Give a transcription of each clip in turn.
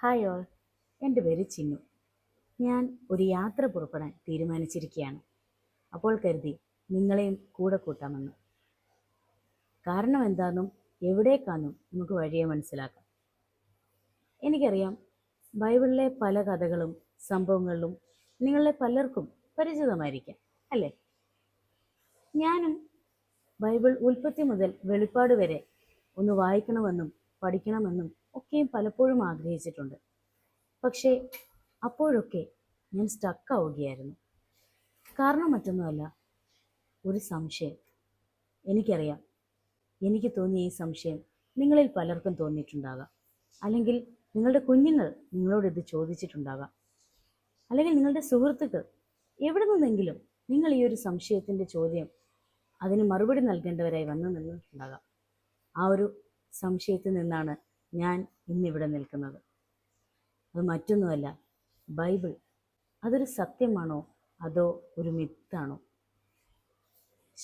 Hi all, എൻ്റെ പേര് ചിന്നു. ഞാൻ ഒരു യാത്ര പുറപ്പെടാൻ തീരുമാനിച്ചിരിക്കുകയാണ്. അപ്പോൾ കരുതി നിങ്ങളെയും കൂടെ കൂട്ടാമെന്ന്. കാരണം എന്താണെന്നും എവിടേക്കാണെന്നും നമുക്ക് വഴിയെ മനസ്സിലാക്കാം. എനിക്കറിയാം, ബൈബിളിലെ പല കഥകളും സംഭവങ്ങളിലും നിങ്ങളിലെ പലർക്കും പരിചിതമായിരിക്കാം, അല്ലേ? ഞാനും ബൈബിൾ ഉൽപ്പത്തി മുതൽ വെളിപ്പാട് വരെ ഒന്ന് വായിക്കണമെന്നും പഠിക്കണമെന്നും ഒക്കെയും പലപ്പോഴും ആഗ്രഹിച്ചിട്ടുണ്ട്. പക്ഷേ അപ്പോഴൊക്കെ ഞാൻ സ്റ്റക്കാവുകയായിരുന്നു. കാരണം മറ്റൊന്നുമല്ല, ഒരു സംശയം. എനിക്കറിയാം, എനിക്ക് തോന്നിയ ഈ സംശയം നിങ്ങളിൽ പലർക്കും തോന്നിയിട്ടുണ്ടാകാം. അല്ലെങ്കിൽ നിങ്ങളുടെ കുഞ്ഞുങ്ങൾ നിങ്ങളോട് ഇത് ചോദിച്ചിട്ടുണ്ടാകാം. അല്ലെങ്കിൽ നിങ്ങളുടെ സുഹൃത്തുക്കൾ എവിടെ നിന്നെങ്കിലും നിങ്ങൾ ഈ ഒരു സംശയത്തിൻ്റെ ചോദ്യം അതിന് മറുപടി നൽകേണ്ടവരായി വന്നു നിന്നിട്ടുണ്ടാകാം. ആ ഒരു സംശയത്തിൽ നിന്നാണ് ഞാൻ ഇന്നിവിടെ നിൽക്കുന്നത്. അത് മറ്റൊന്നുമല്ല, ബൈബിൾ അതൊരു സത്യമാണോ അതോ ഒരു മിത്താണോ?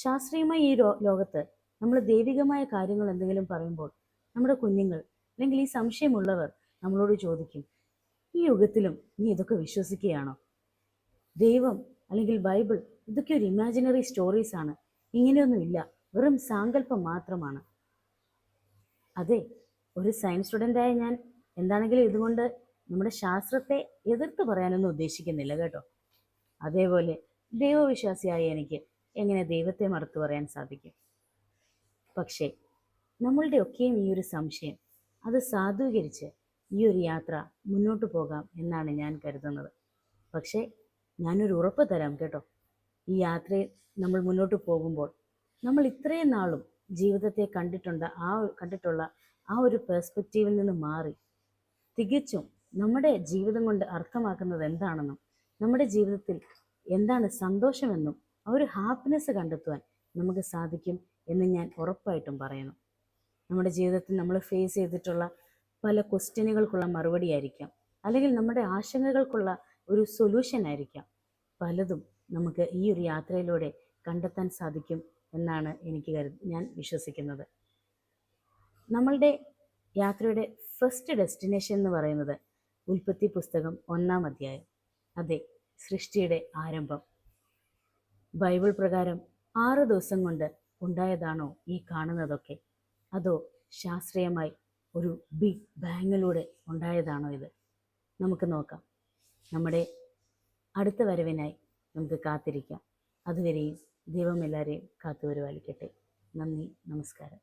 ശാസ്ത്രീയമായി ഈ ലോകത്ത് നമ്മൾ ദൈവികമായ കാര്യങ്ങൾ എന്തെങ്കിലും പറയുമ്പോൾ നമ്മുടെ കുഞ്ഞുങ്ങൾ അല്ലെങ്കിൽ ഈ സംശയമുള്ളവർ നമ്മളോട് ചോദിക്കും, ഈ യുഗത്തിലും നീ ഇതൊക്കെ വിശ്വസിക്കുകയാണോ? ദൈവം അല്ലെങ്കിൽ ബൈബിൾ ഇതൊക്കെ ഒരു ഇമാജിനറി സ്റ്റോറീസ് ആണ്, ഇങ്ങനെയൊന്നുമില്ല, വെറും സാങ്കല്പം മാത്രമാണ്. അതെ, ഒരു സയൻസ് സ്റ്റുഡൻ്റായ ഞാൻ എന്താണെങ്കിലും ഇതുകൊണ്ട് നമ്മുടെ ശാസ്ത്രത്തെ എതിർത്ത് പറയാനൊന്നും ഉദ്ദേശിക്കുന്നില്ല കേട്ടോ. അതേപോലെ ദൈവവിശ്വാസിയായ എനിക്ക് എങ്ങനെ ദൈവത്തെ മറുത്തു പറയാൻ സാധിക്കും? പക്ഷേ നമ്മളുടെ ഒക്കെയും ഈ ഒരു സംശയം അത് സാധൂകരിച്ച് ഈ ഒരു യാത്ര മുന്നോട്ട് പോകാം എന്നാണ് ഞാൻ കരുതുന്നത്. പക്ഷേ ഞാനൊരു ഉറപ്പ് തരാം കേട്ടോ, ഈ യാത്രയിൽ നമ്മൾ മുന്നോട്ട് പോകുമ്പോൾ നമ്മൾ ഇത്രയും നാളും ജീവിതത്തെ കണ്ടിട്ടുള്ള ആ ഒരു പെർസ്പെക്റ്റീവിൽ നിന്ന് മാറി തികച്ചും നമ്മുടെ ജീവിതം കൊണ്ട് അർത്ഥമാക്കുന്നത് എന്താണെന്നും നമ്മുടെ ജീവിതത്തിൽ എന്താണ് സന്തോഷമെന്നും ആ ഒരു ഹാപ്പിനെസ് കണ്ടെത്തുവാൻ നമുക്ക് സാധിക്കും എന്ന് ഞാൻ ഉറപ്പായിട്ടും പറയുന്നു. നമ്മുടെ ജീവിതത്തിൽ നമ്മൾ ഫേസ് ചെയ്തിട്ടുള്ള പല ക്വസ്റ്റ്യനുകൾക്കുള്ള മറുപടി ആയിരിക്കാം, അല്ലെങ്കിൽ നമ്മുടെ ആശങ്കകൾക്കുള്ള ഒരു സൊല്യൂഷൻ ആയിരിക്കാം, പലതും നമുക്ക് ഈ ഒരു യാത്രയിലൂടെ കണ്ടെത്താൻ സാധിക്കും എന്നാണ് ഞാൻ വിശ്വസിക്കുന്നത്. നമ്മളുടെ യാത്രയുടെ ഫസ്റ്റ് ഡെസ്റ്റിനേഷൻ എന്ന് പറയുന്നത് ഉൽപ്പത്തി പുസ്തകം 1-ാം അധ്യായം. അതെ, സൃഷ്ടിയുടെ ആരംഭം. ബൈബിൾ പ്രകാരം 6 ദിവസം കൊണ്ട് ഉണ്ടായതാണോ ഈ കാണുന്നതൊക്കെ, അതോ ശാസ്ത്രീയമായി ഒരു ബിഗ് ബാങ്ങിലൂടെ ഉണ്ടായതാണോ ഇത്? നമുക്ക് നോക്കാം. നമ്മുടെ അടുത്ത വരവിനായി നമുക്ക് കാത്തിരിക്കാം. അതുവരെയും ദൈവം എല്ലാവരെയും കാത്തുപരിപാലിക്കട്ടെ. നന്ദി, നമസ്കാരം.